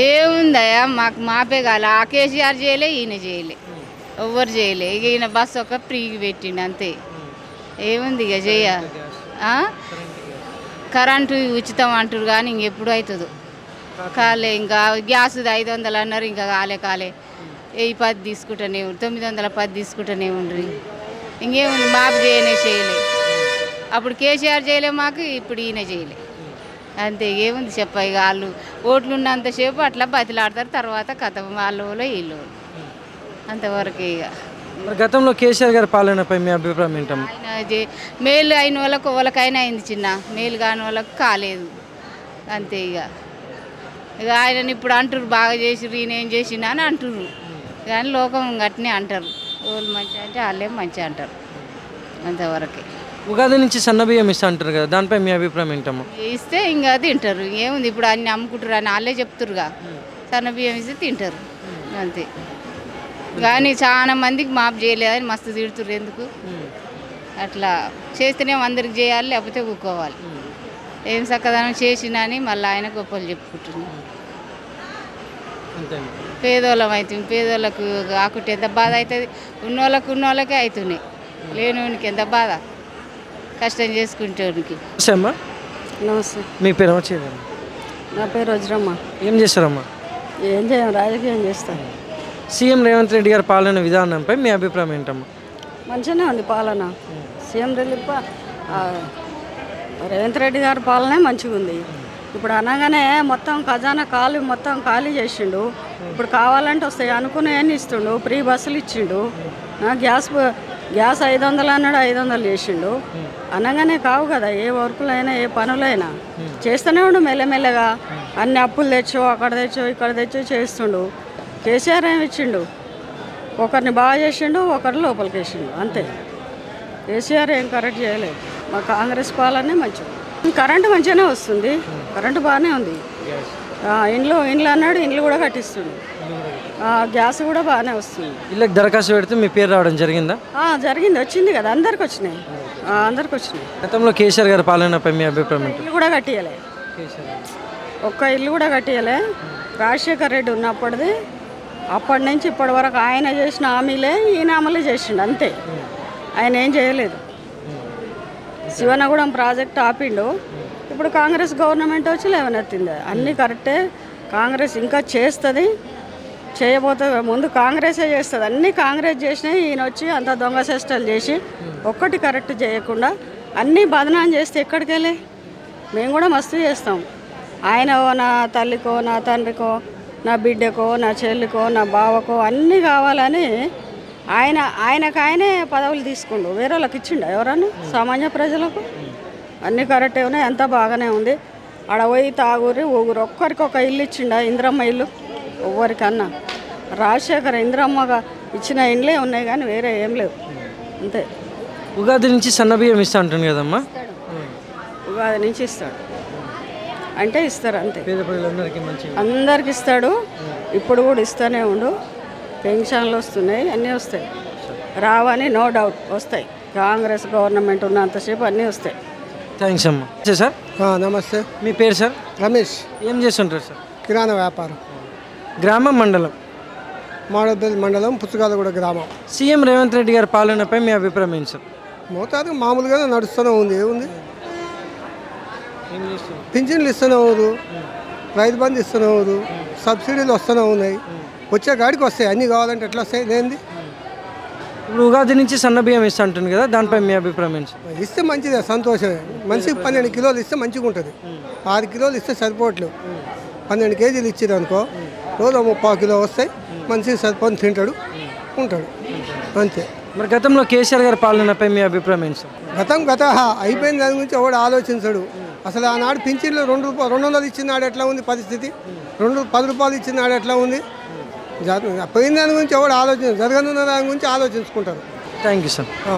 ఏముందయ్యా మాకు మాపే కాలే ఆ కేసీఆర్ చేయలే ఈయన చేయలే ఎవ్వరు చేయలే ఇక ఈయన బస్సు ఒక ఫ్రీకి పెట్టిండు అంతే ఏముంది ఇక చెయ్య కరెంటు ఉచితం అంటారు కానీ ఇంకెప్పుడు అవుతుందో కాలే ఇంకా గ్యాస్ 500 అన్నారు ఇంకా కాలే 1010 తీసుకుంటూనే ఉండు 910 తీసుకుంటూనే ఉండ్రి ఇంకేముంది మాకు చేయలే అప్పుడు కేసీఆర్ చేయలే మాకు ఇప్పుడు ఈయన చేయలే అంతే ఏముంది చెప్ప ఇక వాళ్ళు ఓట్లు ఉన్నంతసేపు అట్లా బతిలాడతారు తర్వాత కథ వాళ్ళు వీళ్ళు అంతవరకు ఇక గతంలో కేసీఆర్ గారి పాలనపై మీ అభిప్రాయం ఏంటమ్మా? ఆయన మేలు అయిన వాళ్ళకైనా అయింది చిన్న మేలు కాని వాళ్ళకు కాలేదు అంతే ఇక ఆయనని ఇప్పుడు అంటారు బాగా చేసిర్రు ఈయన ఏం చేసిండు అని అంటుర్రు కానీ లోకం గట్టినే అంటారు వాళ్ళు మంచి అంటే వాళ్ళే మంచి అంటారు అంతవరకే. ఉగాది నుంచి సన్నబియ్యం ఇస్తా అంటారు కదా, దానిపై మీ అభిప్రాయం ఏంటమ్మా? ఇస్తే ఇంకా తింటారు ఏముంది ఇప్పుడు అన్ని అమ్ముకుంటారు అని వాళ్ళే చెప్తారుగా సన్నబియ్యం ఇస్తే తింటారు అంతే. కానీ చాలా మందికి మాపు చేయలేదని మస్తు తిడుతుర్రు ఎందుకు అట్లా చేస్తేనే అందరికి చేయాలి లేకపోతే ఊక్కోవాలి ఏం చక్కదనం చేసినా అని మళ్ళీ ఆయన గొప్పలు చెప్పుకుంటున్నాం. పేదోళ్ళం అవుతుంది పేదోళ్ళకు కాకుంటే ఎంత బాధ అవుతుంది ఉన్నోళ్ళకే అవుతున్నాయి లేనివానికి ఎంత బాధ కష్టం చేసుకుంటానికి. నమస్తే. మీ పేరు నా పేరు వజ్రమ్మ. ఏం చేస్తారమ్మా? ఏం చేయం రాజకీయం చేస్తాను. సీఎం రేవంత్ రెడ్డి గారి పాలన విధానంపై మీ అభిప్రాయం ఏంటమ్మా? మంచిగానే ఉంది పాలన. సీఎం రేవంత్ రెడ్డి గారి పాలనే మంచిగా ఉంది. ఇప్పుడు అనగానే మొత్తం ఖజానా మొత్తం ఖాళీ చేసిండు. ఇప్పుడు కావాలంటే వస్తాయి అనుకునేవన్నీ ఇస్తుండు. ఫ్రీ బస్సులు ఇచ్చిండు. గ్యాస్ 500 అన్నాడు 500 చేసిండు. అనగానే కావు కదా ఏ వర్కులైనా ఏ పనులైనా చేస్తూనే ఉండు మెల్లమెల్లగా. అన్ని అప్పులు తెచ్చో అక్కడ తెచ్చో ఇక్కడ తెచ్చో చేస్తుండు. కేసీఆర్ ఏమి ఇచ్చిండు ఒకరిని బాగా చేసిండు ఒకరు లోపలికి వేసిండు అంతే. కేసీఆర్ ఏం కరెక్ట్ చేయలేదు. మా కాంగ్రెస్ పాలనే మంచిది. కరెంటు మంచిగానే వస్తుంది. కరెంటు బాగానే ఉంది. ఇండ్లు అన్నాడు ఇండ్లు కూడా కట్టిస్తుండు. గ్యాస్ కూడా బాగానే వస్తుంది. ఇళ్ళకి దరఖాస్తు పెడితే మీ పేరు రావడం జరిగిందా? జరిగింది వచ్చింది కదా అందరికి వచ్చినాయి. గతంలో కేసీఆర్ గారి పాలనపై మీ అభిప్రాయం ఏంటి? ఇల్లు కూడా కట్టియలే ఒక్క ఇల్లు కూడా కట్టియలే. రాజశేఖర్ రెడ్డి ఉన్నప్పటిది అప్పటి నుంచి ఇప్పటి వరకు ఆయన చేసిన హామీలే ఈయన అమలు చేసిండు అంతే. ఆయన ఏం చేయలేదు. శివనగూడెం ప్రాజెక్ట్ ఆపిండు. ఇప్పుడు కాంగ్రెస్ గవర్నమెంట్ వచ్చి లేవనెత్తింది. అన్నీ కరెక్టే. కాంగ్రెస్ ఇంకా చేస్తుంది చేయబోతుంది. ముందు కాంగ్రెసే చేస్తుంది. అన్నీ కాంగ్రెస్ చేసినాయి. ఈయన వచ్చి అంత దొంగ చేష్టలు చేసి ఒక్కటి కరెక్ట్ చేయకుండా అన్నీ బదనాం చేస్తే ఎక్కడికి వెళ్ళి మేము కూడా మస్తు చేస్తాం. ఆయన నా తల్లికో నా తండ్రికో నా బిడ్డకో నా చెల్లికో నా బావకో అన్నీ కావాలని ఆయనకాయనే పదవులు తీసుకుండు. వేరే వాళ్ళకి ఇచ్చిండు ఎవరన్నా సామాన్య ప్రజలకు. అన్నీ కరెక్టే ఉన్నాయి. అంతా బాగానే ఉంది. ఆడ పోయి తాగురి ఊగురు ఒక్కరికి ఒక ఇల్లు ఇచ్చిండ ఇంద్రమ్మ ఇల్లు ఎవ్వరికన్నా. రాజశేఖర్ ఇంద్రమ్మగా ఇచ్చిన ఇండ్లే ఉన్నాయి కానీ వేరే ఏం లేవు అంతే. ఉగాది నుంచి సన్నబియ్యం ఇస్తా అంటాను కదమ్మా? ఉగాది నుంచి ఇస్తాడు అంటే ఇస్తారు అంతే. పేద ప్రజలందరికీ అందరికి ఇస్తాడు. ఇప్పుడు కూడా ఇస్తూనే ఉండు. పెన్షన్లు వస్తున్నాయి అన్నీ వస్తాయి. రావని నో డౌట్ వస్తాయి. కాంగ్రెస్ గవర్నమెంట్ ఉన్నంతసేపు అన్నీ వస్తాయి. థ్యాంక్స్ అమ్మా. సార్ నమస్తే. మీ పేరు సార్? రమేష్. ఏం చేస్తుంటారు సార్? కిరాణా వ్యాపారం. గ్రామం మండలం? మాడపల్లి మండలం పుచ్చకాలగూడ గ్రామం. సీఎం రేవంత్ రెడ్డి గారి పాలనపై మీ అభిప్రాయం ఏంటి సార్? మోతాదు మామూలుగానే నడుస్తూనే ఉంది. ఏముంది పింఛన్లు ఇస్తూనే ఉంది, రైతు బంధు ఇస్తూనే ఉంది, సబ్సిడీలు వస్తూనే ఉన్నాయి. వచ్చే గాడికి వస్తాయి. అన్నీ కావాలంటే ఎట్లా వస్తాయి? లేనిది ఇప్పుడు ఉగాది నుంచి సన్నబియ్యం ఇస్తా అంటుంది కదా, దానిపై మీ అభిప్రాయం ఏంటి? ఇస్తే మంచిదే, సంతోషమే. మనిషికి 12 కిలోలు ఇస్తే మంచిగా ఉంటుంది. 6 కిలోలు ఇస్తే సరిపోవట్లేవు. 12 కేజీలు ఇచ్చేది అనుకో రోజు 30 కిలో వస్తాయి. మనిషికి సరిపోని తింటాడు ఉంటాడు అంతే. మరి గతంలో కేసీఆర్ గారి పాలనపై మీ అభిప్రాయం ఏంటి సార్? గత అయిపోయిన దాని గురించి ఎవడు ఆలోచించడు. అసలు ఆనాడు పింఛన్లు 200 ఇచ్చినాడు ఎట్లా ఉంది పరిస్థితి? 10 రూపాయలు ఇచ్చినాడు ఎట్లా ఉంది? పోయిన దాని గురించి ఎవడు జరగనున్న దాని గురించి ఆలోచించుకుంటారు. Thank you sir.